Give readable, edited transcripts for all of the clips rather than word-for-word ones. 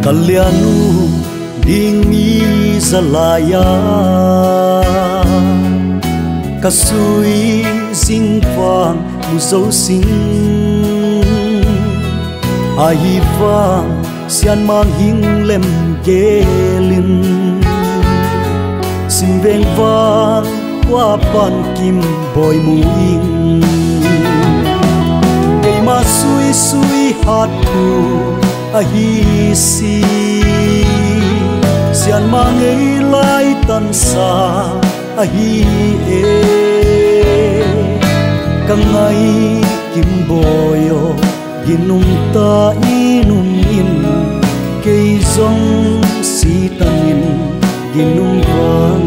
Kalianu ding mi zalaya kasui sing vang mu zo sing ai vang sian mang hing lem gelin sim veng vang qua pan kim boy mu ing ei ma sui sui hat tu a hi si sian mang ei lai tan sa a hi e kang ai kim boyo ginum ta inum in kei zong si tanin ginum vang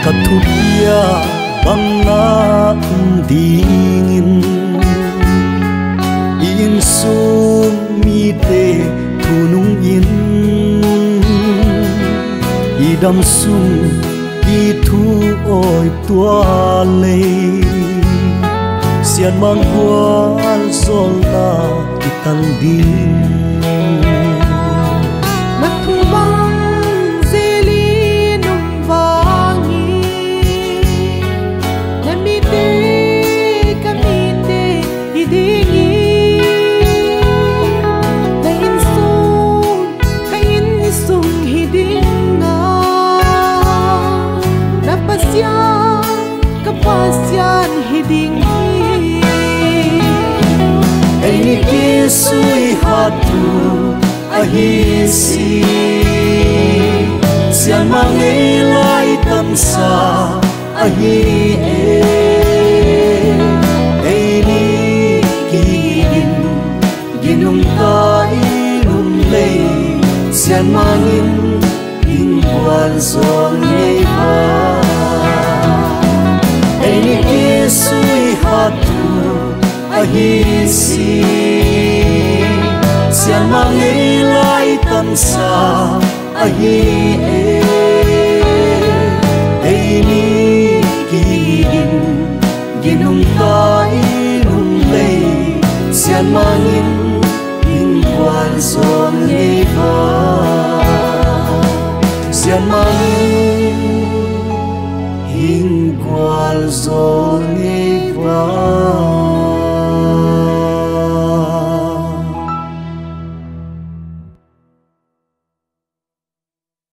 Katupia bang na dingin in sum mi te tunung in idam sum i thu oi tua le sian mang wal sol na ital din Kapasyan hiding ei ni ki sui hatu ahi si sian mang ei lai tan sa ahi ei ni ki ginum ta inum le sian mang in buan zong nei ba ei ni ki sui hatu ahi si sian mang ei lai tan sa ahi